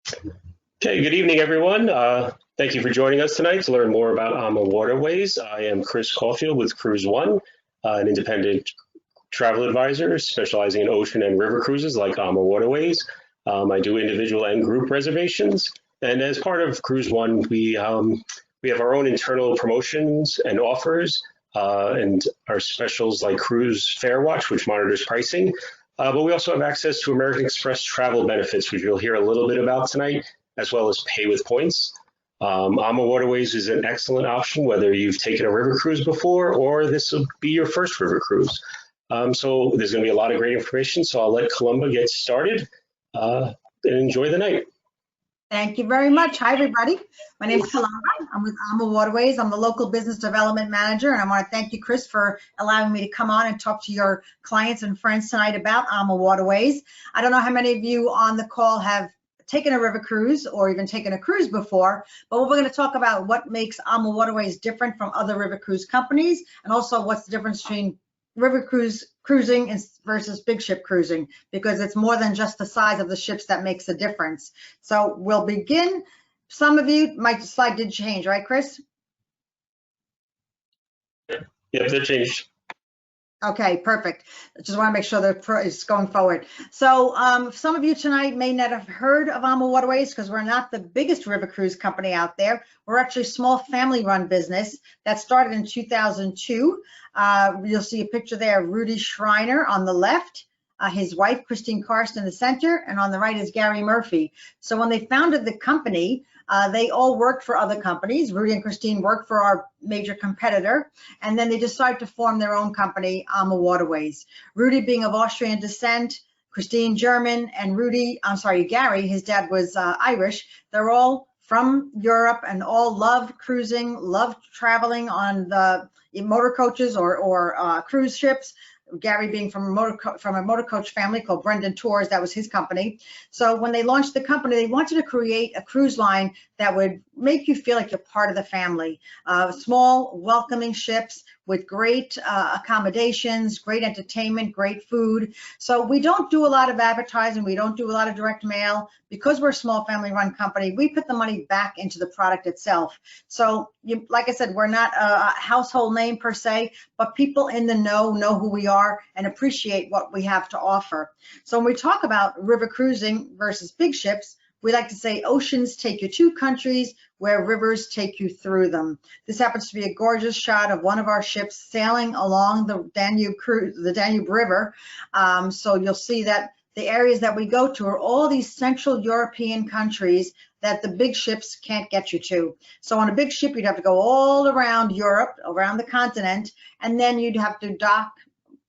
Okay, good evening, everyone. Thank you for joining us tonight to learn more about AmaWaterways. I am Chris Caulfield with CruiseOne, an independent travel advisor specializing in ocean and river cruises like AmaWaterways. I do individual and group reservations. And as part of CruiseOne, we have our own internal promotions and offers and our specials like Cruise Fare Watch, which monitors pricing. But we also have access to American Express travel benefits, which you'll hear a little bit about tonight, as well as pay with points. AmaWaterways is an excellent option, whether you've taken a river cruise before or this will be your first river cruise. So there's going to be a lot of great information, so I'll let Columba get started and enjoy the night. Thank you very much. Hi, everybody. My name is Columba. I'm with AmaWaterways. I'm the local business development manager, and I want to thank you, Chris, for allowing me to come on and talk to your clients and friends tonight about AmaWaterways. I don't know how many of you on the call have taken a river cruise or even taken a cruise before, but we're going to talk about what makes AmaWaterways different from other river cruise companies, and also what's the difference between river cruising versus big ship cruising, because it's more than just the size of the ships that makes a difference. So we'll begin. Some of you, my slide did change, right, Chris? Yep, that changed. Okay, perfect. I just want to make sure that it's going forward. So some of you tonight may not have heard of AmaWaterways because we're not the biggest river cruise company out there. We're actually a small family-run business that started in 2002. You'll see a picture there of Rudy Schreiner on the left, his wife, Christine Karst, in the center, and on the right is Gary Murphy. So when they founded the company, they all worked for other companies. Rudy and Christine worked for our major competitor, and then they decided to form their own company, AmaWaterways. Rudy being of Austrian descent, Christine German, and Gary, his dad was Irish. They're all from Europe and all love cruising, love traveling on the motor coaches or cruise ships. Gary being from a motor coach family called Brendan Tours, that was his company. So when they launched the company, they wanted to create a cruise line that would make you feel like you're part of the family. Small, welcoming ships with great accommodations, great entertainment, great food. So we don't do a lot of advertising. We don't do a lot of direct mail. Because we're a small family-run company, we put the money back into the product itself. So like I said, we're not a household name per se, but people in the know who we are and appreciate what we have to offer. So when we talk about river cruising versus big ships, we like to say oceans take you to countries where rivers take you through them. This happens to be a gorgeous shot of one of our ships sailing along the Danube River. So you'll see that the areas that we go to are all these Central European countries that the big ships can't get you to. So on a big ship, you'd have to go all around Europe, around the continent, and then you'd have to dock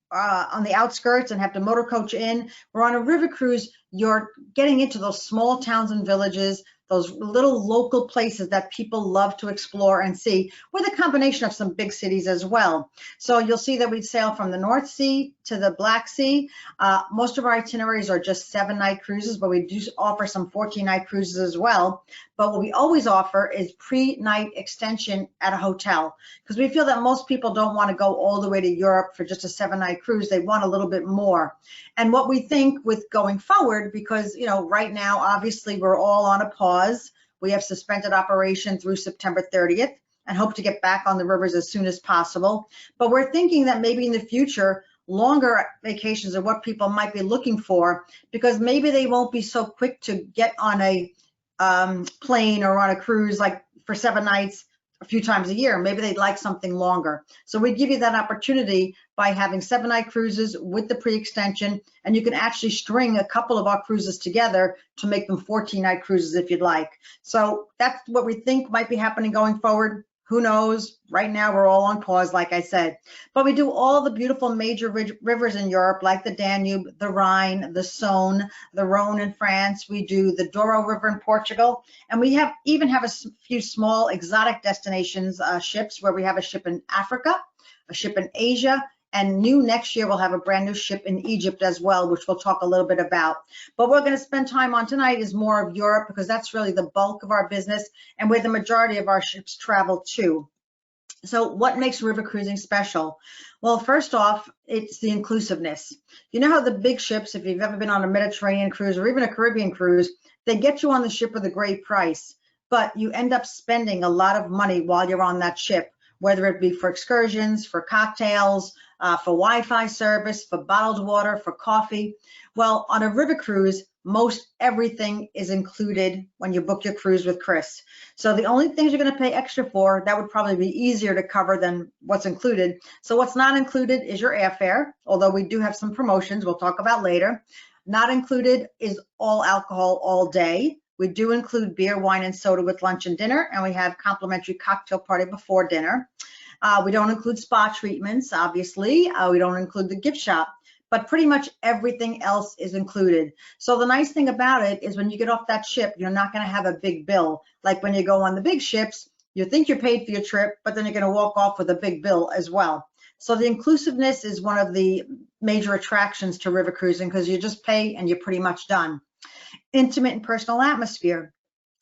on the outskirts and have to motor coach in. Where on a river cruise, you're getting into those small towns and villages, those little local places that people love to explore and see, with a combination of some big cities as well. So you'll see that we sail from the North Sea to the Black Sea. Most of our itineraries are just 7-night cruises, but we do offer some 14-night cruises as well. But what we always offer is pre-night extension at a hotel, because we feel that most people don't want to go all the way to Europe for just a 7-night cruise. They want a little bit more. And what we think with going forward, because right now, obviously, we're all on a pause. We have suspended operation through September 30th and hope to get back on the rivers as soon as possible. But we're thinking that maybe in the future, longer vacations are what people might be looking for, because maybe they won't be so quick to get on a plane or on a cruise like for 7 nights a few times a year. Maybe they'd like something longer. So we give you that opportunity by having 7-night cruises with the pre-extension, and you can actually string a couple of our cruises together to make them 14-night cruises if you'd like. So that's what we think might be happening going forward. Who knows? Right now, we're all on pause, like I said. But we do all the beautiful major rivers in Europe, like the Danube, the Rhine, the Saône, the Rhone in France. We do the Douro River in Portugal. And we even have a few small exotic destinations, ships, where we have a ship in Africa, a ship in Asia, and next year we'll have a brand new ship in Egypt as well, which we'll talk a little bit about. But what we're going to spend time on tonight is more of Europe, because that's really the bulk of our business and where the majority of our ships travel to. So what makes river cruising special? Well, first off, it's the inclusiveness. You know how the big ships, if you've ever been on a Mediterranean cruise or even a Caribbean cruise, They get you on the ship with a great price, but you end up spending a lot of money while you're on that ship, whether it be for excursions, for cocktails, for Wi-Fi service, for bottled water, for coffee. Well, on a river cruise, most everything is included when you book your cruise with Chris. So the only things you're going to pay extra for, that would probably be easier to cover than what's included. So what's not included is your airfare, although we do have some promotions we'll talk about later. Not included is all alcohol all day. We do include beer, wine, and soda with lunch and dinner, and we have complimentary cocktail party before dinner. We don't include spa treatments, obviously. We don't include the gift shop, but pretty much everything else is included. So the nice thing about it is when you get off that ship, you're not going to have a big bill. Like when you go on the big ships, you think you're paid for your trip, but then you're going to walk off with a big bill as well. So the inclusiveness is one of the major attractions to river cruising, because you just pay and you're pretty much done. Intimate and personal atmosphere.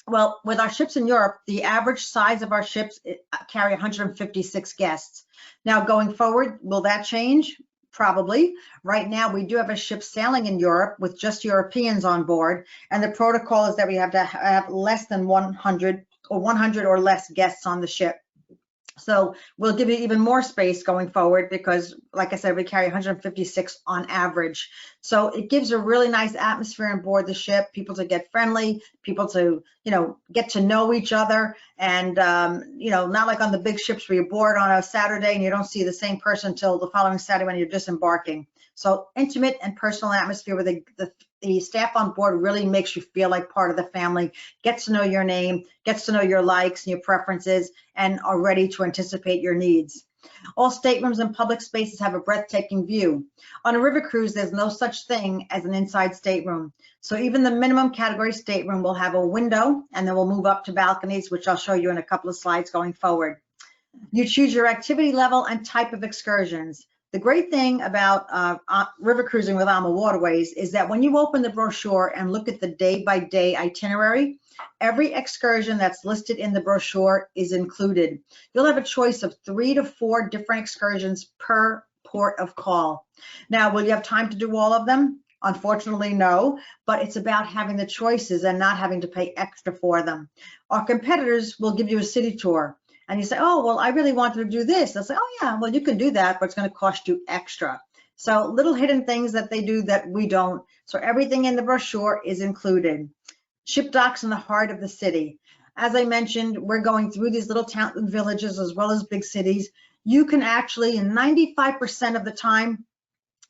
Well, with our ships in Europe, the average size of our ships carry 156 guests. Now, going forward, will that change? Probably. Right now, we do have a ship sailing in Europe with just Europeans on board, and the protocol is that we have to have less than 100 or less guests on the ship. So we'll give you even more space going forward because, like I said, we carry 156 on average. So it gives a really nice atmosphere on board the ship, people to get friendly, people to, get to know each other. And, not like on the big ships where you're board on a Saturday and you don't see the same person until the following Saturday when you're disembarking. So intimate and personal atmosphere where the staff on board really makes you feel like part of the family, gets to know your name, gets to know your likes and your preferences, and are ready to anticipate your needs. All staterooms and public spaces have a breathtaking view. On a river cruise, there's no such thing as an inside stateroom. So even the minimum category stateroom will have a window, and then we'll move up to balconies, which I'll show you in a couple of slides going forward. You choose your activity level and type of excursions. The great thing about river cruising with AmaWaterways is that when you open the brochure and look at the day-by-day itinerary, every excursion that's listed in the brochure is included. You'll have a choice of 3 to 4 different excursions per port of call. Now, will you have time to do all of them? Unfortunately, no, but it's about having the choices and not having to pay extra for them. Our competitors will give you a city tour. And you say, oh, well, I really wanted to do this. They'll say, oh, yeah, well, you can do that, but it's going to cost you extra. So little hidden things that they do that we don't. So everything in the brochure is included. Ship docks in the heart of the city. As I mentioned, we're going through these little towns and villages as well as big cities. You can actually, in 95% of the time,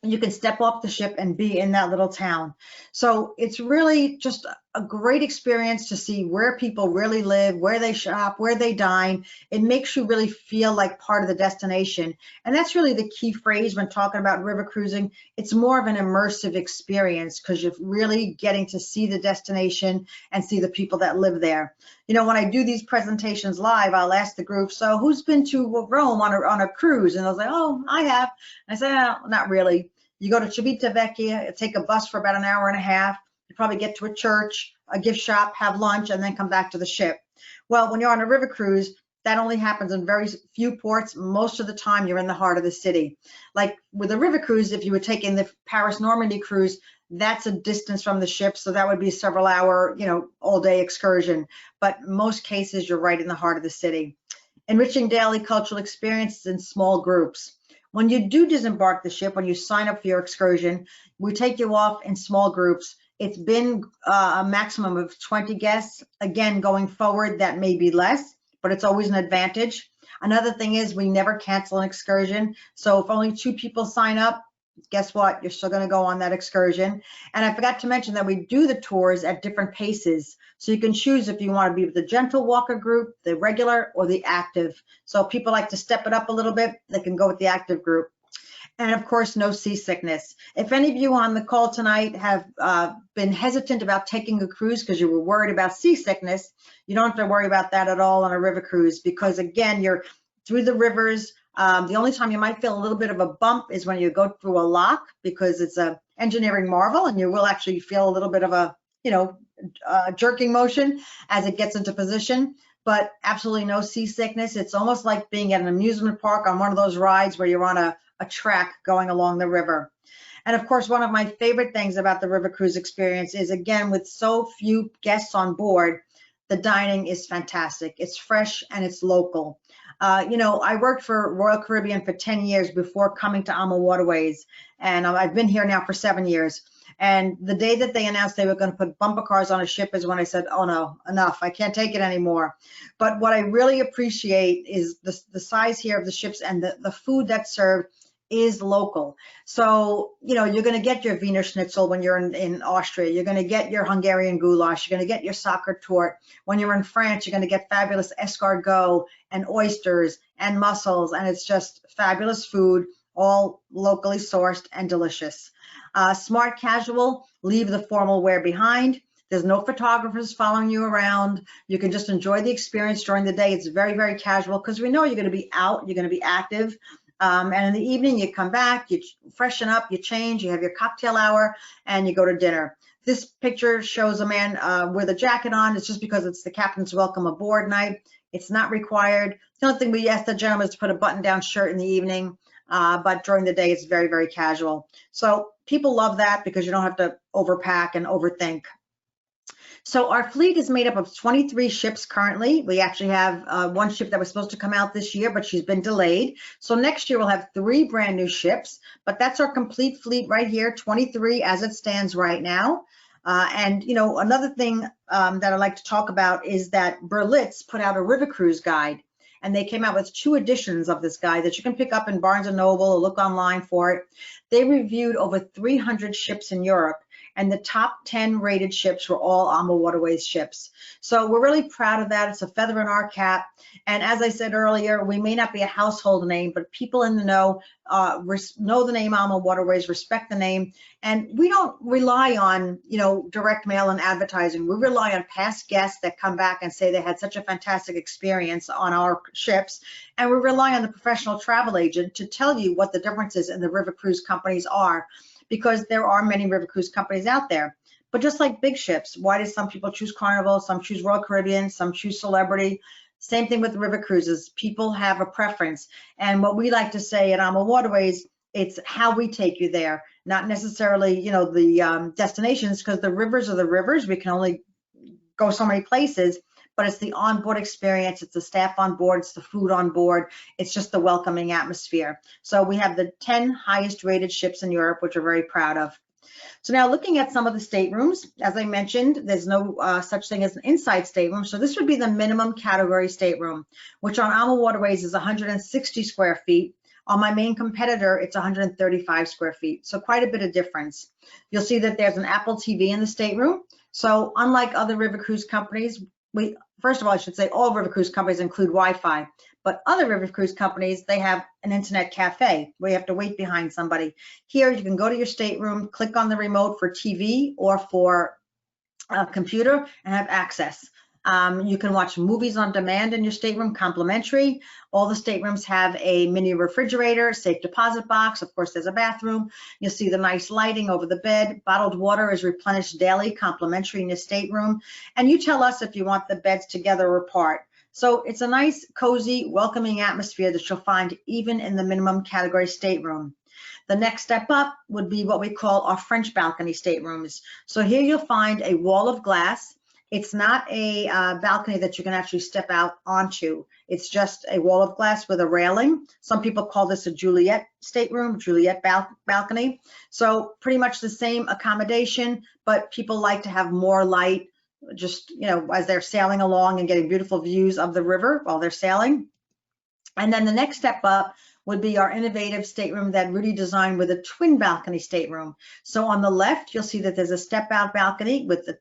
you can step off the ship and be in that little town. So it's really just a great experience to see where people really live, where they shop, where they dine. It makes you really feel like part of the destination. And that's really the key phrase when talking about river cruising. It's more of an immersive experience because you're really getting to see the destination and see the people that live there. When I do these presentations live, I'll ask the group, so who's been to Rome on a cruise? And they'll say, oh, I have. And I say, oh, not really. You go to Civitavecchia, take a bus for about an hour and a half. You probably get to a church, a gift shop, have lunch, and then come back to the ship. Well, when you're on a river cruise, that only happens in very few ports. Most of the time, you're in the heart of the city. Like with a river cruise, if you were taking the Paris-Normandy cruise, that's a distance from the ship, so that would be a several-hour, all-day excursion. But in most cases, you're right in the heart of the city. Enriching daily cultural experiences in small groups. When you do disembark the ship, when you sign up for your excursion, we take you off in small groups. It's been a maximum of 20 guests. Again, going forward, that may be less, but it's always an advantage. Another thing is we never cancel an excursion. So if only 2 people sign up, guess what? You're still going to go on that excursion. And I forgot to mention that we do the tours at different paces. So you can choose if you want to be with the gentle walker group, the regular, or the active. So if people like to step it up a little bit, they can go with the active group. And of course, no seasickness. If any of you on the call tonight have been hesitant about taking a cruise because you were worried about seasickness, you don't have to worry about that at all on a river cruise because, again, you're through the rivers. The only time you might feel a little bit of a bump is when you go through a lock because it's a engineering marvel and you will actually feel a little bit of a, jerking motion as it gets into position, but absolutely no seasickness. It's almost like being at an amusement park on one of those rides where you're on a track going along the river. And of course, one of my favorite things about the river cruise experience is, again, with so few guests on board, the dining is fantastic. It's fresh and it's local. You know, I worked for Royal Caribbean for 10 years before coming to AmaWaterways, and I've been here now for 7 years. And the day that they announced they were going to put bumper cars on a ship is when I said, oh no, enough, I can't take it anymore. But what I really appreciate is the size here of the ships, and the food that's served is local. So, you know, you're going to get your Wiener Schnitzel when you're in Austria. You're going to get your Hungarian goulash. You're going to get your soccer tort. When you're in France, you're going to get fabulous escargot and oysters and mussels. And it's just fabulous food, all locally sourced and delicious. Smart casual, leave the formal wear behind. There's no photographers following you around. You can just enjoy the experience during the day. It's very, very casual because we know you're going to be out, you're going to be active. And in the evening, you come back, you freshen up, you change, you have your cocktail hour, and you go to dinner. This picture shows a man with a jacket on. It's just because it's the captain's welcome aboard night. It's not required. The only thing we ask the gentlemen is to put a button-down shirt in the evening, but during the day, it's very, very casual. So people love that because you don't have to overpack and overthink. So our fleet is made up of 23 ships currently. We actually have one ship that was supposed to come out this year, but she's been delayed. So next year we'll have 3 brand new ships, but that's our complete fleet right here, 23 as it stands right now. And, you know, another thing that I'd like to talk about is that Berlitz put out a river cruise guide, and they came out with 2 editions of this guide that you can pick up in Barnes & Noble or look online for it. They reviewed over 300 ships in Europe, and the top 10 rated ships were all AmaWaterways ships. So we're really proud of that. It's a feather in our cap. And as I said earlier, we may not be a household name, but people in the know the name AmaWaterways, respect the name. And we don't rely on, you know, direct mail and advertising. We rely on past guests that come back and say they had such a fantastic experience on our ships. And we rely on the professional travel agent to tell you what the differences in the river cruise companies are, because there are many river cruise companies out there. But just like big ships, why do some people choose Carnival, some choose Royal Caribbean, some choose Celebrity? Same thing with river cruises. People have a preference. And what we like to say at AmaWaterways, it's how we take you there, not necessarily, you know, the destinations, because the rivers are the rivers. We can only go so many places, but it's the onboard experience. It's the staff on board. It's the food on board. It's just the welcoming atmosphere. So we have the 10 highest rated ships in Europe, which we're very proud of. So now looking at some of the staterooms, as I mentioned, there's no such thing as an inside stateroom. So this would be the minimum category stateroom, which on AmaWaterways is 160 square feet. On my main competitor, it's 135 square feet. So quite a bit of difference. You'll see that there's an Apple TV in the stateroom. So unlike other river cruise companies, first of all, I should say all river cruise companies include Wi-Fi, but other river cruise companies, they have an internet cafe where you have to wait behind somebody. Here, you can go to your stateroom, click on the remote for TV or for a computer and have access. You can watch movies on demand in your stateroom, complimentary. All the staterooms have a mini refrigerator, safe deposit box. Of course, there's a bathroom. You'll see the nice lighting over the bed. Bottled water is replenished daily, complimentary in your stateroom. And you tell us if you want the beds together or apart. So it's a nice, cozy, welcoming atmosphere that you'll find even in the minimum category stateroom. The next step up would be what we call our French balcony staterooms. So here you'll find a wall of glass. It's not a balcony that you can actually step out onto. It's just a wall of glass with a railing. Some people call this a Juliet stateroom, Juliet balcony. So pretty much the same accommodation, but people like to have more light, just, you know, as they're sailing along and getting beautiful views of the river while they're sailing. And then the next step up would be our innovative stateroom that Rudy designed with a twin balcony stateroom. So on the left, you'll see that there's a step out balcony with the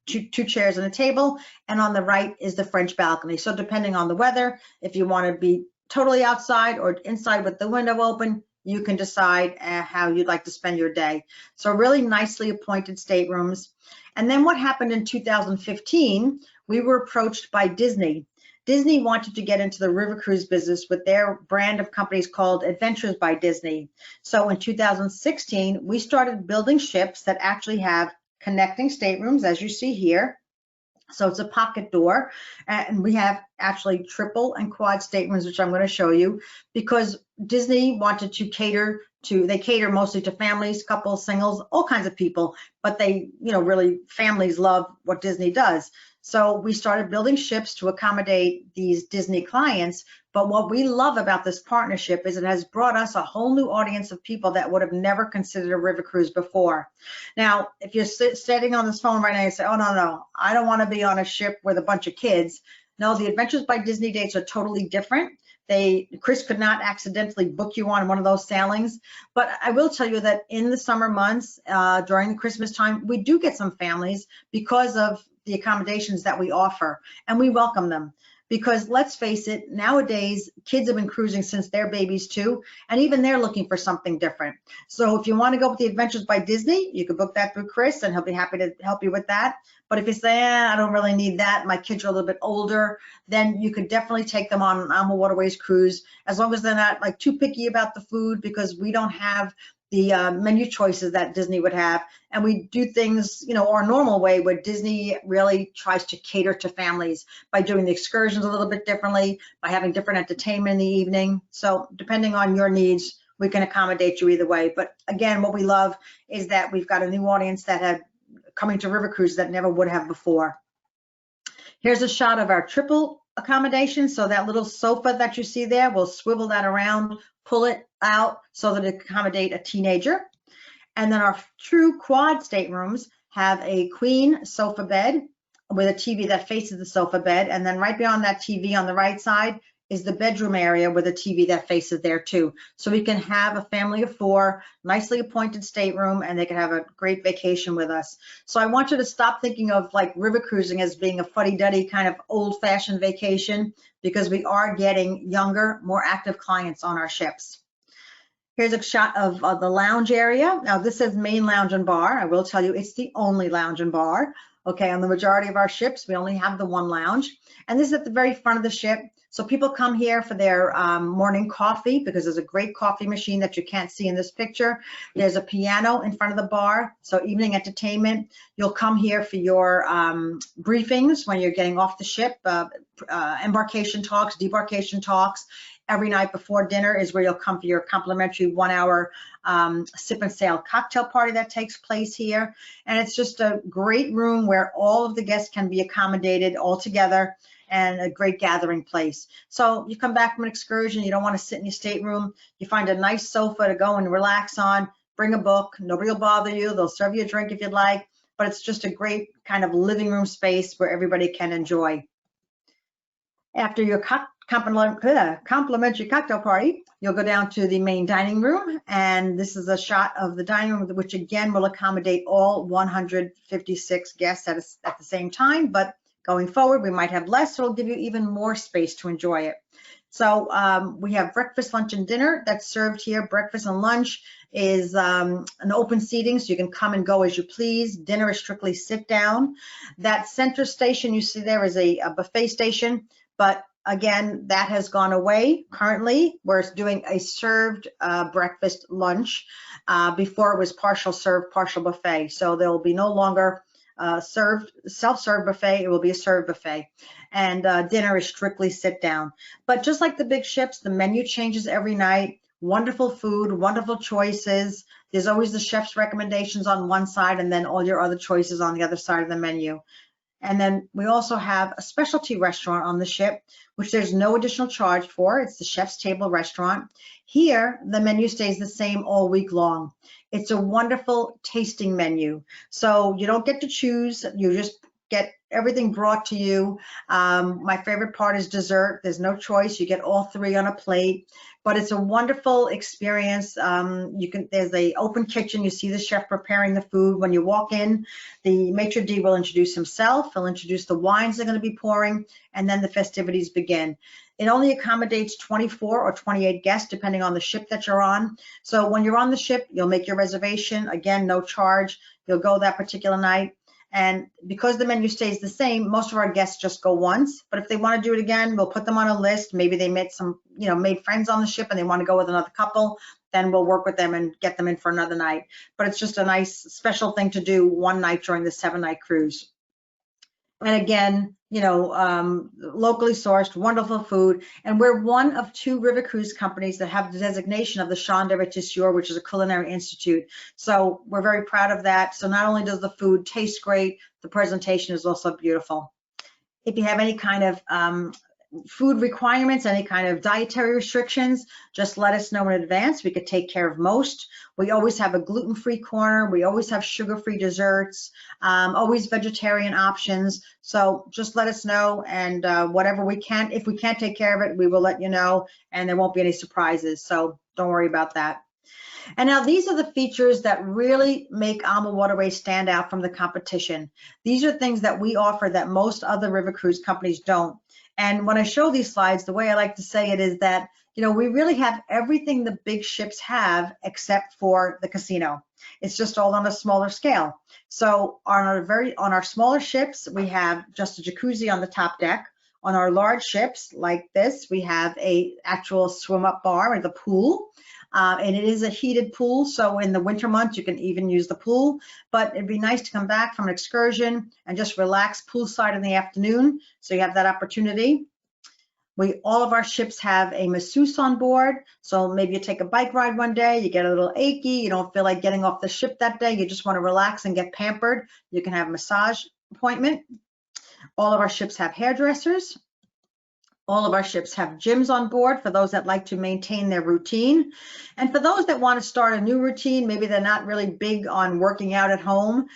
two chairs and a table, and on the right is the French balcony. So depending on the weather, if you want to be totally outside or inside with the window open, you can decide how you'd like to spend your day. So really nicely appointed staterooms. And then what happened in 2015, we were approached by Disney. Disney wanted to get into the river cruise business with their brand of companies called Adventures by Disney. So in 2016, we started building ships that actually have connecting staterooms, as you see here. So it's a pocket door, and we have actually triple and quad staterooms, which I'm going to show you, because Disney wanted to cater they cater mostly to families, couples, singles, all kinds of people, but they, really families love what Disney does. So we started building ships to accommodate these Disney clients. But what we love about this partnership is it has brought us a whole new audience of people that would have never considered a river cruise before. Now, if you're sitting on this phone right now and say, oh, no, I don't want to be on a ship with a bunch of kids. No, the Adventures by Disney dates are totally different. Chris could not accidentally book you on one of those sailings. But I will tell you that in the summer months, during the Christmas time, we do get some families because of the accommodations that we offer, and we welcome them. Because let's face it, nowadays, kids have been cruising since they're babies too, and even they're looking for something different. So if you want to go with the Adventures by Disney, you can book that through Chris, and he'll be happy to help you with that. But if you say, I don't really need that, my kids are a little bit older, then you could definitely take them on an AmaWaterways cruise, as long as they're not like too picky about the food, because we don't have the menu choices that Disney would have. And we do things, our normal way, where Disney really tries to cater to families by doing the excursions a little bit differently, by having different entertainment in the evening. So depending on your needs, we can accommodate you either way. But again, what we love is that we've got a new audience that have coming to river cruises that never would have before. Here's a shot of our triple accommodation. So that little sofa that you see there, we'll swivel that around, pull it out so that it can accommodate a teenager. And then our true quad staterooms have a queen sofa bed with a TV that faces the sofa bed. And then right beyond that TV on the right side is the bedroom area with a TV that faces there too. So we can have a family of 4, nicely appointed stateroom, and they can have a great vacation with us. So I want you to stop thinking of like river cruising as being a fuddy-duddy kind of old-fashioned vacation, because we are getting younger, more active clients on our ships. Here's a shot of the lounge area. Now this says main lounge and bar. I will tell you it's the only lounge and bar. Okay, on the majority of our ships, we only have the one lounge. And this is at the very front of the ship. So people come here for their morning coffee, because there's a great coffee machine that you can't see in this picture. There's a piano in front of the bar, so evening entertainment. You'll come here for your briefings when you're getting off the ship, embarkation talks, debarkation talks. Every night before dinner is where you'll come for your complimentary 1-hour sip and sail cocktail party that takes place here. And it's just a great room where all of the guests can be accommodated all together, and a great gathering place. So you come back from an excursion, you don't want to sit in your stateroom, you find a nice sofa to go and relax on, bring a book, nobody will bother you, they'll serve you a drink if you'd like, but it's just a great kind of living room space where everybody can enjoy. After your complimentary cocktail party, you'll go down to the main dining room, and this is a shot of the dining room, which again will accommodate all 156 guests at the same time, but going forward, we might have less, so it'll give you even more space to enjoy it. So we have breakfast, lunch, and dinner that's served here. Breakfast and lunch is an open seating, so you can come and go as you please. Dinner is strictly sit down. That center station you see there is a buffet station, but again, that has gone away currently. We're doing a served breakfast lunch. Before it was partial served, partial buffet. So there will be no longer self-serve buffet. It will be a served buffet, and dinner is strictly sit down. But just like the big ships, the menu changes every night. Wonderful food, wonderful choices. There's always the chef's recommendations on one side, and then all your other choices on the other side of the menu. And then we also have a specialty restaurant on the ship, which there's no additional charge for. It's the Chef's Table restaurant. Here, the menu stays the same all week long. It's a wonderful tasting menu. So you don't get to choose, you just get everything brought to you. My favorite part is dessert. There's no choice. You get all 3 on a plate, but it's a wonderful experience. There's a open kitchen. You see the chef preparing the food. When you walk in, the maitre d' will introduce himself. He'll introduce the wines they're going to be pouring, and then the festivities begin. It only accommodates 24 or 28 guests, depending on the ship that you're on. So when you're on the ship, you'll make your reservation. Again, no charge. You'll go that particular night. And because the menu stays the same, most of our guests just go once. But if they want to do it again, we'll put them on a list. Maybe they met made friends on the ship and they want to go with another couple. Then we'll work with them and get them in for another night. But it's just a nice special thing to do one night during the 7-night cruise. And again, locally sourced, wonderful food. And we're one of 2 river cruise companies that have the designation of the Champ de Retissier, which is a culinary institute. So we're very proud of that. So not only does the food taste great, the presentation is also beautiful. If you have any kind of food requirements, any kind of dietary restrictions, just let us know in advance. We could take care of most. We always have a gluten-free corner. We always have sugar-free desserts, always vegetarian options. So just let us know, and whatever we can, if we can't take care of it, we will let you know, and there won't be any surprises. So don't worry about that. And now these are the features that really make AmaWaterways stand out from the competition. These are things that we offer that most other river cruise companies don't. And when I show these slides, the way I like to say it is that, we really have everything the big ships have except for the casino. It's just all on a smaller scale. So on our smaller ships, we have just a jacuzzi on the top deck. On our large ships like this, we have a actual swim up bar and the pool. And it is a heated pool, so in the winter months you can even use the pool, but it'd be nice to come back from an excursion and just relax poolside in the afternoon, so you have that opportunity. All of our ships have a masseuse on board, so maybe you take a bike ride one day, you get a little achy, you don't feel like getting off the ship that day, you just want to relax and get pampered, you can have a massage appointment. All of our ships have hairdressers. All of our ships have gyms on board for those that like to maintain their routine. And for those that want to start a new routine, maybe they're not really big on working out at home,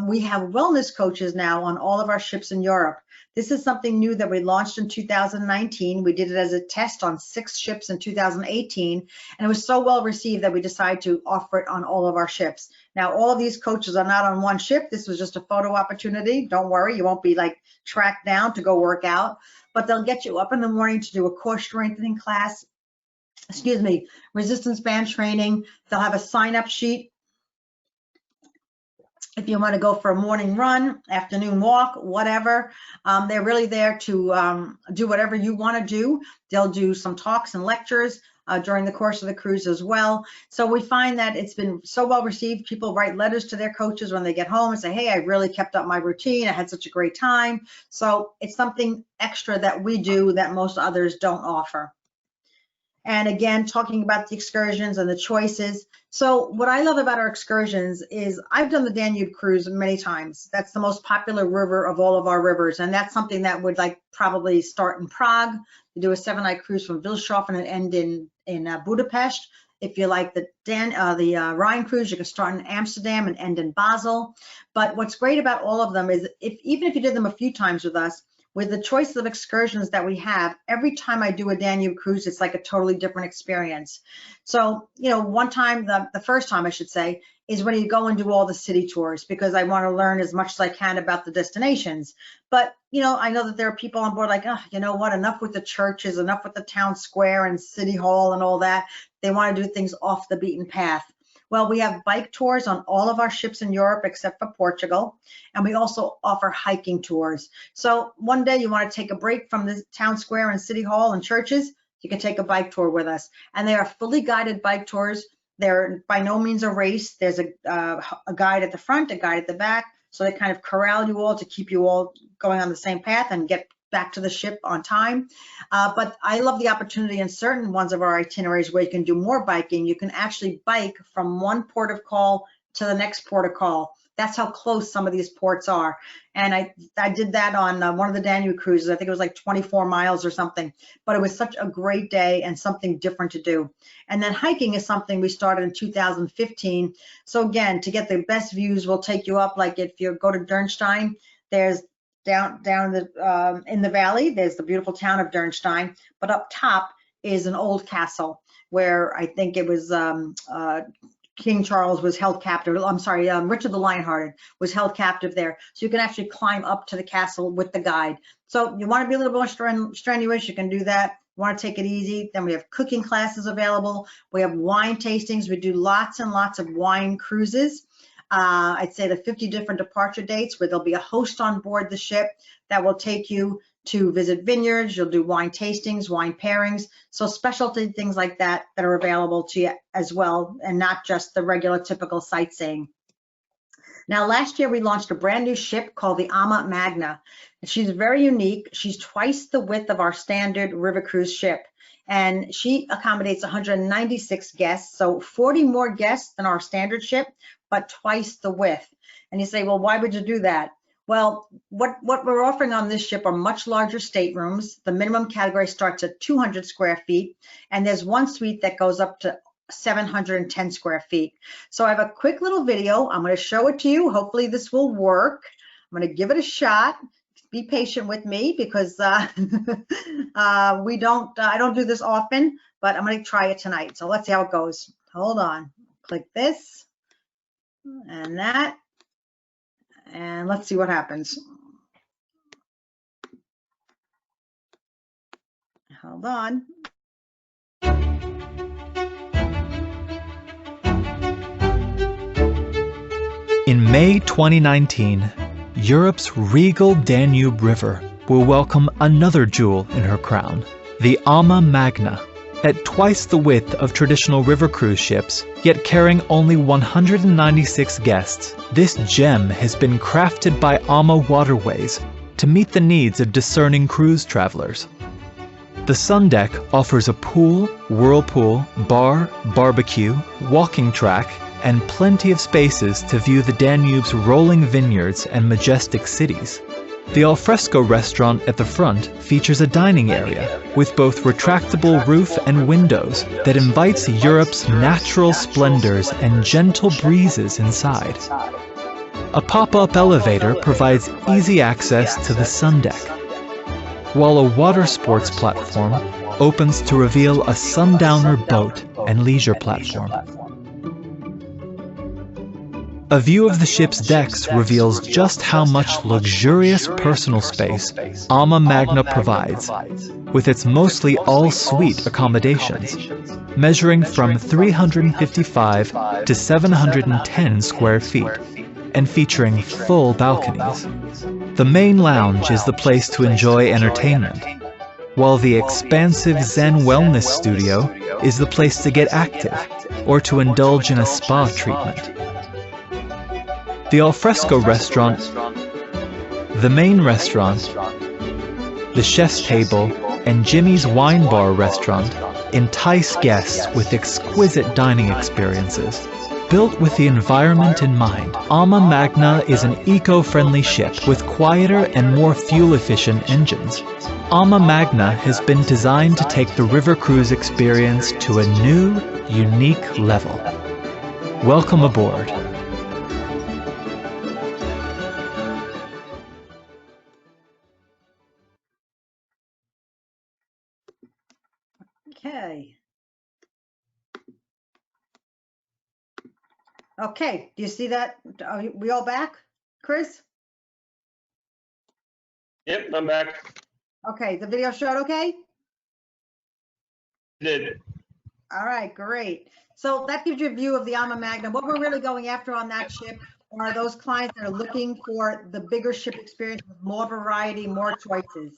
we have wellness coaches now on all of our ships in Europe. This is something new that we launched in 2019. We did it as a test on 6 ships in 2018, and it was so well received that we decided to offer it on all of our ships. Now, all of these coaches are not on one ship. This was just a photo opportunity. Don't worry, you won't be like tracked down to go work out, but they'll get you up in the morning to do a core strengthening class, resistance band training. They'll have a sign-up sheet if you want to go for a morning run, afternoon walk, whatever. They're really there to do whatever you want to do. They'll do some talks and lectures during the course of the cruise as well. So we find that it's been so well received. People write letters to their coaches when they get home and say, hey, I really kept up my routine. I had such a great time. So it's something extra that we do that most others don't offer. And again, talking about the excursions and the choices. So what I love about our excursions is I've done the Danube cruise many times. That's the most popular river of all of our rivers. And that's something that would probably start in Prague. You do a 7-night cruise from Wilshofen and end in Budapest. If you like the Rhine cruise, you can start in Amsterdam and end in Basel. But what's great about all of them is even if you did them a few times with us, with the choice of excursions that we have, every time I do a Danube cruise, it's like a totally different experience. So, one time, the first time I should say, is when you go and do all the city tours, because I want to learn as much as I can about the destinations. But, I know that there are people on board like, oh, you know what, enough with the churches, enough with the town square and city hall and all that. They want to do things off the beaten path. Well, we have bike tours on all of our ships in Europe except for Portugal, and we also offer hiking tours. So one day you want to take a break from the town square and city hall and churches, you can take a bike tour with us. And they are fully guided bike tours. They're by no means a race. There's a guide at the front, a guide at the back, so they kind of corral you all to keep you all going on the same path and get back to the ship on time. But I love the opportunity in certain ones of our itineraries where you can do more biking. You can actually bike from one port of call to the next port of call. That's how close some of these ports are. And I did that on one of the Danube cruises. I think it was like 24 miles or something, but it was such a great day and something different to do. And then hiking is something we started in 2015. So again, to get the best views, we'll take you up. Like if you go to Dürnstein, there's down in the valley, there's the beautiful town of Dürnstein, but up top is an old castle where I think it was King Charles was held captive. I'm sorry, Richard the Lionhearted was held captive there. So you can actually climb up to the castle with the guide. So you want to be a little more strenuous, you can do that. You want to take it easy, then we have cooking classes available. We have wine tastings. We do lots and lots of wine cruises. I'd say the 50 different departure dates where there'll be a host on board the ship that will take you to visit vineyards. You'll do wine tastings, wine pairings. So specialty things like that are available to you as well, and not just the regular typical sightseeing. Now, last year we launched a brand new ship called the Magna. And she's very unique. She's twice the width of our standard river cruise ship. And she accommodates 196 guests, so 40 more guests than our standard ship, but twice the width. And you say, well, why would you do that? Well, what we're offering on this ship are much larger staterooms. The minimum category starts at 200 square feet, and there's one suite that goes up to 710 square feet. So I have a quick little video. I'm going to show it to you. Hopefully this will work. I'm going to give it a shot. Be patient with me because I don't do this often, but I'm going to try it tonight. So let's see how it goes. Hold on. Click this and that, and let's see what happens. Hold on. In May 2019, Europe's regal Danube River will welcome another jewel in her crown, the Magna. At twice the width of traditional river cruise ships, yet carrying only 196 guests, this gem has been crafted by AmaWaterways to meet the needs of discerning cruise travelers. The sun deck offers a pool, whirlpool, bar, barbecue, walking track, and plenty of spaces to view the Danube's rolling vineyards and majestic cities. The alfresco restaurant at the front features a dining area with both retractable roof and windows that invites Europe's natural splendors and gentle breezes inside. A pop-up elevator provides easy access to the sun deck, while a water sports platform opens to reveal a sundowner boat and leisure platform. A view of the ship's decks reveals just how much luxurious personal space Magna provides, with its mostly all-suite accommodations, measuring from 355 to 710 square feet, and featuring full balconies. The main lounge is the place to enjoy entertainment, while the expansive Zen Wellness Studio is the place to get active or to indulge in a spa treatment. The alfresco restaurant, the main restaurant, the chef's table, and Jimmy's wine bar restaurant entice guests with exquisite dining experiences. Built with the environment in mind, Magna is an eco-friendly ship with quieter and more fuel-efficient engines. Magna has been designed to take the river cruise experience to a new, unique level. Welcome aboard. Okay, do you see that? Are we all back, Chris? Yep, I'm back. Okay, the video showed okay? Did. All right, great. So that gives you a view of the Magna. What we're really going after on that ship are those clients that are looking for the bigger ship experience with more variety, more choices.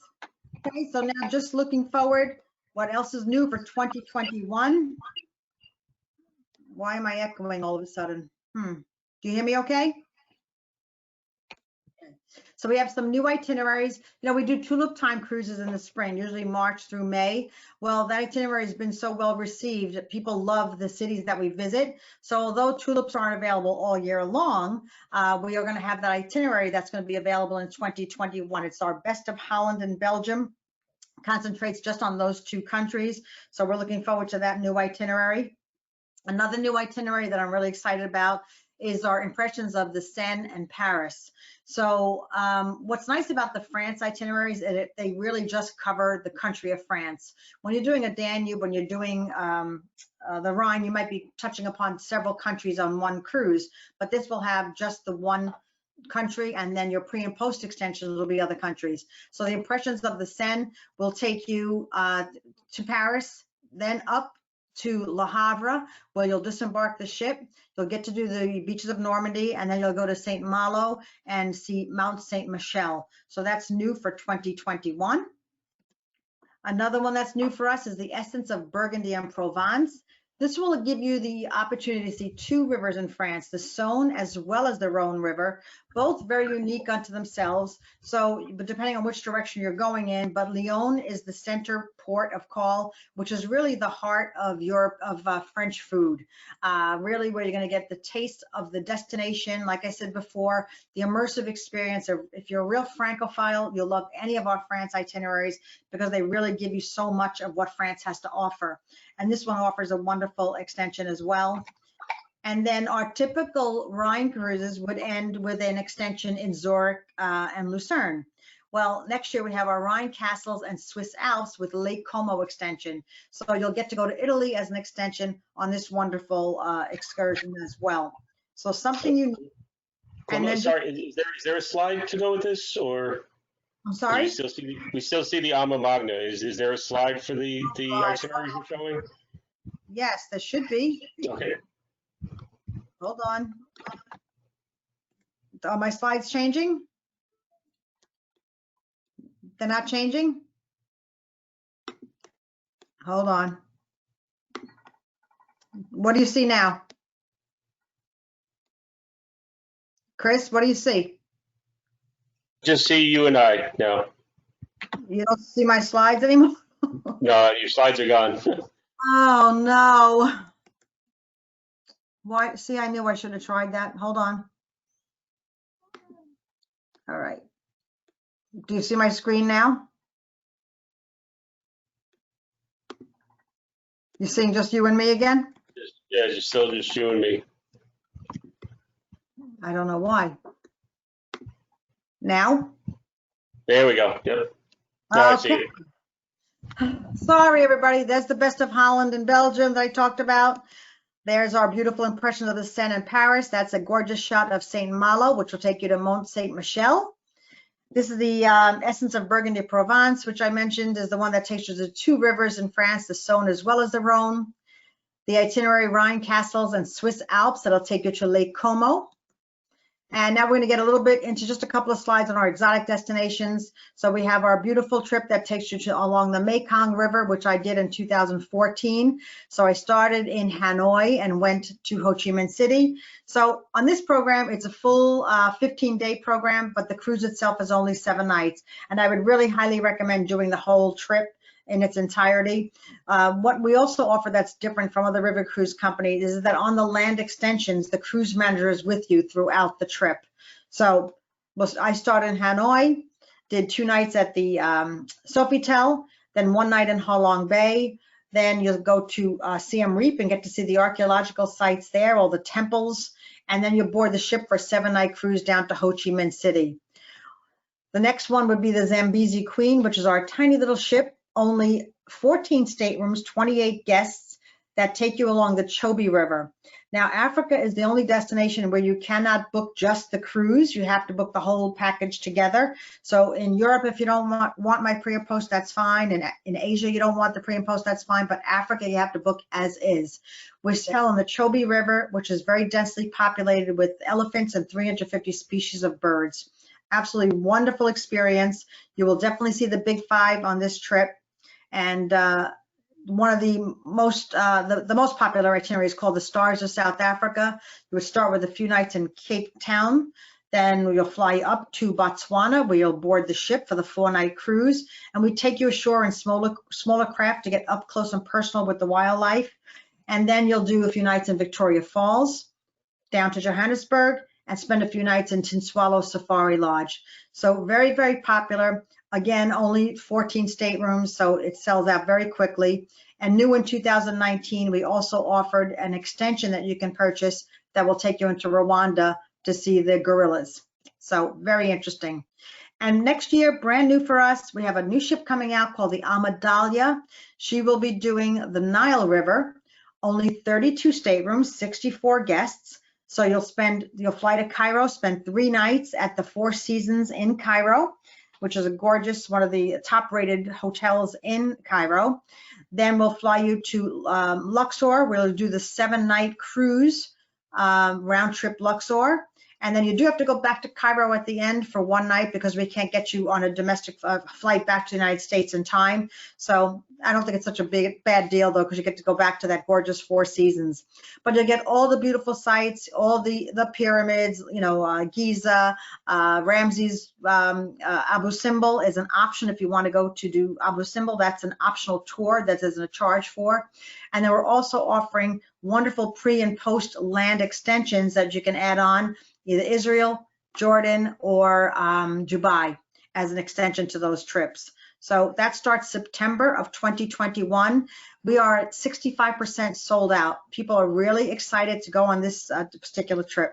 Okay, so now just looking forward, what else is new for 2021? Why am I echoing all of a sudden? Do you hear me okay? So we have some new itineraries. You know, we do tulip time cruises in the spring, usually March through May. Well, that itinerary has been so well received that people love the cities that we visit. So although tulips aren't available all year long, we are going to have that itinerary that's going to be available in 2021. It's our best of Holland and Belgium. Concentrates just on those two countries. So we're looking forward to that new itinerary. Another new itinerary that I'm really excited about is our impressions of the Seine and Paris. So what's nice about the France itineraries is they really just cover the country of France. When you're doing a Danube, when you're doing the Rhine, you might be touching upon several countries on one cruise, but this will have just the one country, and then your pre and post extensions will be other countries. So the impressions of the Seine will take you to Paris, then up to Le Havre, where you'll disembark the ship. You'll get to do the beaches of Normandy, and then you'll go to Saint Malo and see Mount Saint Michel. So that's new for 2021. Another one that's new for us is the Essence of Burgundy and Provence. This will give you the opportunity to see two rivers in France, the Saône as well as the Rhône River, both very unique unto themselves. So, but depending on which direction you're going in, but Lyon is the center port of call, which is really the heart of Europe, of French food. Really where you're going to get the taste of the destination. Like I said before, the immersive experience. If you're a real Francophile, you'll love any of our France itineraries because they really give you so much of what France has to offer. And this one offers a wonderful extension as well. And then our typical Rhine cruises would end with an extension in Zurich and Lucerne. Well, next year we have our Rhine castles and Swiss Alps with Lake Como extension. So you'll get to go to Italy as an extension on this wonderful excursion as well. So something unique. And then sorry, is there a slide to go with this, or? I'm sorry? We still see the Ama Magna. Is there a slide for the itineraries we're showing? Yes, there should be. Okay. Hold on. Are my slides changing? They're not changing? Hold on. What do you see now? Chris, what do you see? Just see you and I now. You don't see my slides anymore? No, your slides are gone. Oh, no. Why? See, I knew I should have tried that. Hold on. All right. Do you see my screen now? You seeing just you and me again? Yeah, it's still just you and me. I don't know why. Now? There we go. Yep. Now Okay. I see it. Sorry, everybody. There's the best of Holland and Belgium that I talked about. There's our beautiful impression of the Seine in Paris. That's a gorgeous shot of Saint Malo, which will take you to Mont Saint Michel. This is the essence of Burgundy Provence, which I mentioned is the one that takes you to two rivers in France, the Saône as well as the Rhône. The itinerary Rhine castles and Swiss Alps that'll take you to Lake Como. And now we're going to get a little bit into just a couple of slides on our exotic destinations. So we have our beautiful trip that takes you to along the Mekong River, which I did in 2014. So I started in Hanoi and went to Ho Chi Minh City. So on this program, it's a full 15-day program, but the cruise itself is only 7 nights. And I would really highly recommend doing the whole trip in its entirety. What we also offer that's different from other river cruise companies is that on the land extensions, the cruise manager is with you throughout the trip. So I started in Hanoi, did 2 nights at the Sofitel, then 1 night in Ha Long Bay. Then you'll go to Siem Reap and get to see the archaeological sites there, all the temples, and then you'll board the ship for a 7-night cruise down to Ho Chi Minh City. The next one would be the Zambezi Queen, which is our tiny little ship. Only 14 staterooms, 28 guests that take you along the Chobe River. Now, Africa is the only destination where you cannot book just the cruise. You have to book the whole package together. So in Europe, if you don't want my pre and post, that's fine. And in Asia, you don't want the pre and post, that's fine. But Africa, you have to book as is. We sail on the Chobe River, which is very densely populated with elephants and 350 species of birds. Absolutely wonderful experience. You will definitely see the big 5 on this trip. And one of the most popular itineraries is called the Stars of South Africa. You would start with a few nights in Cape Town, then you'll fly up to Botswana where you'll board the ship for the 4-night cruise, and we take you ashore in smaller craft to get up close and personal with the wildlife. And then you'll do a few nights in Victoria Falls, down to Johannesburg, and spend a few nights in Tinswalo Safari Lodge. So very, very popular. Again, only 14 staterooms, so it sells out very quickly. And new in 2019, we also offered an extension that you can purchase that will take you into Rwanda to see the gorillas. So very interesting. And next year, brand new for us, we have a new ship coming out called the AmaDahlia. She will be doing the Nile River, only 32 staterooms, 64 guests. So you'll fly to Cairo, spend 3 nights at the 4 Seasons in Cairo, which is a gorgeous, one of the top-rated hotels in Cairo. Then we'll fly you to Luxor. We'll do the 7-night cruise, round-trip Luxor. And then you do have to go back to Cairo at the end for one night because we can't get you on a domestic flight back to the United States in time. So I don't think it's such a bad deal though, because you get to go back to that gorgeous Four Seasons. But you'll get all the beautiful sights, all the pyramids, you know, Giza, Ramses, Abu Simbel is an option if you want to go to do Abu Simbel. That's an optional tour that isn't a charge for. And then we're also offering wonderful pre and post land extensions that you can add on, either Israel, Jordan, or Dubai as an extension to those trips. So that starts September of 2021. We are at 65% sold out. People are really excited to go on this particular trip.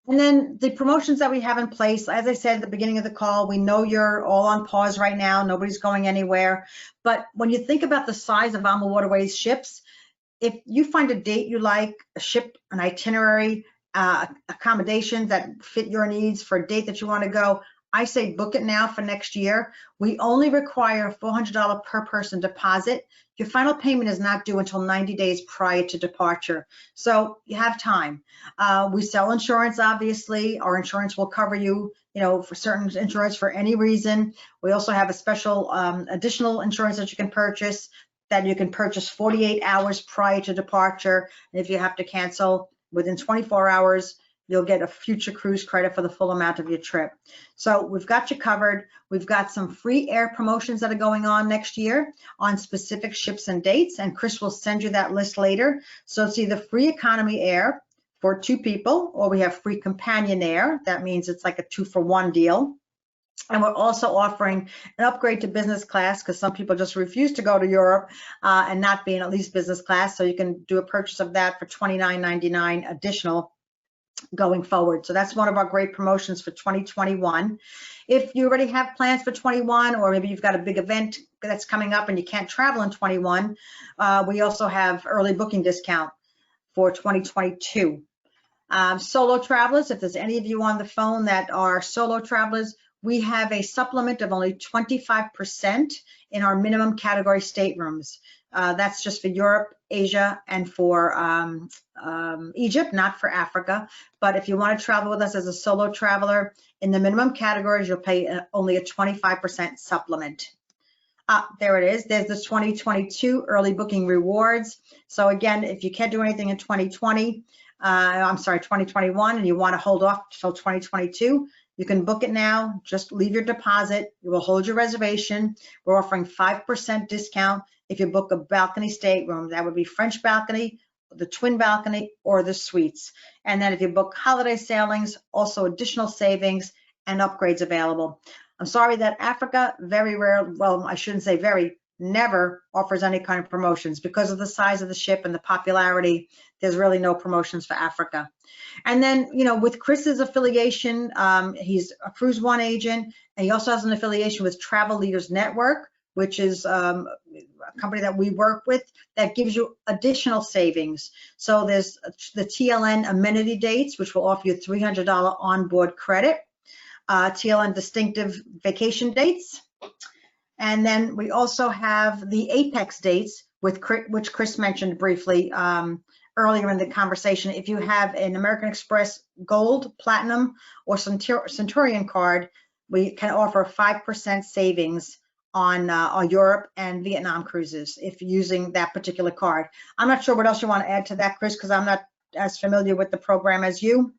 And then the promotions that we have in place, as I said at the beginning of the call, we know you're all on pause right now. Nobody's going anywhere. But when you think about the size of AmaWaterways ships, if you find a date you like, a ship, an itinerary, accommodations that fit your needs for a date that you want to go, I say book it now for next year. We only require a $400 per person deposit. Your final payment is not due until 90 days prior to departure. So you have time. We sell insurance, obviously. Our insurance will cover you, you know, for certain insurance for any reason. We also have a special additional insurance that you can purchase 48 hours prior to departure. And if you have to cancel within 24 hours, you'll get a future cruise credit for the full amount of your trip. So we've got you covered. We've got some free air promotions that are going on next year on specific ships and dates, and Chris will send you that list later. So it's either free economy air for 2 people, or we have free companion air. That means it's like a 2-for-1 deal. And we're also offering an upgrade to business class because some people just refuse to go to Europe and not be in at least business class. So you can do a purchase of that for $29.99 additional going forward. So that's one of our great promotions for 2021. If you already have plans for 21, or maybe you've got a big event that's coming up and you can't travel in 21, we also have early booking discount for 2022. Solo travelers, if there's any of you on the phone that are solo travelers, we have a supplement of only 25% in our minimum category staterooms. That's just for Europe, Asia, and for Egypt, not for Africa. But if you want to travel with us as a solo traveler, in the minimum categories, you'll pay only a 25% supplement. There it is. There's the 2022 early booking rewards. So again, if you can't do anything in 2021, and you want to hold off till 2022, you can book it now. Just leave your deposit. You will hold your reservation. We're offering 5% discount if you book a balcony stateroom. That would be French balcony, the twin balcony, or the suites. And then if you book holiday sailings, also additional savings and upgrades available. I'm sorry that Africa, very rare, well, I shouldn't say very, never offers any kind of promotions because of the size of the ship and the popularity. There's really no promotions for Africa. And then, you know, with Chris's affiliation, he's a CruiseOne agent, and he also has an affiliation with Travel Leaders Network, which is a company that we work with that gives you additional savings. So there's the TLN amenity dates, which will offer you $300 onboard credit, TLN distinctive vacation dates. And then we also have the Apex dates, which Chris mentioned briefly earlier in the conversation. If you have an American Express Gold, Platinum, or Centurion card, we can offer 5% savings on Europe and Vietnam cruises if you're using that particular card. I'm not sure what else you want to add to that, Chris, because I'm not as familiar with the program as you.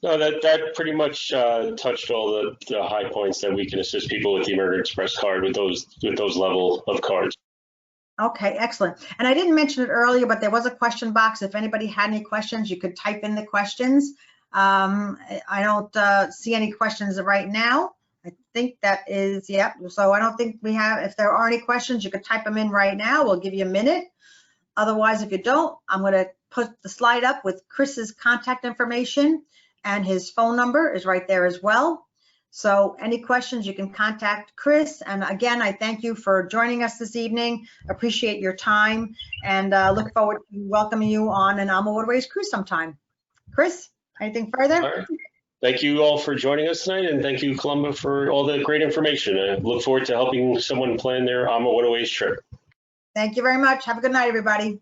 No, that pretty much touched all the high points that we can assist people with the American Express card with those level of cards. Okay, excellent. And I didn't mention it earlier, but there was a question box. If anybody had any questions, you could type in the questions. I don't see any questions right now. I think that is, yeah. So I don't think we have, if there are any questions, you could type them in right now. We'll give you a minute. Otherwise, if you don't, I'm going to put the slide up with Chris's contact information, and his phone number is right there as well. So any questions, you can contact Chris. And again, I thank you for joining us this evening. Appreciate your time, and look forward to welcoming you on an AmaWaterways cruise sometime. Chris, anything further? All right. Thank you all for joining us tonight, and thank you, Columba, for all the great information. I look forward to helping someone plan their AmaWaterways trip. Thank you very much. Have a good night, everybody.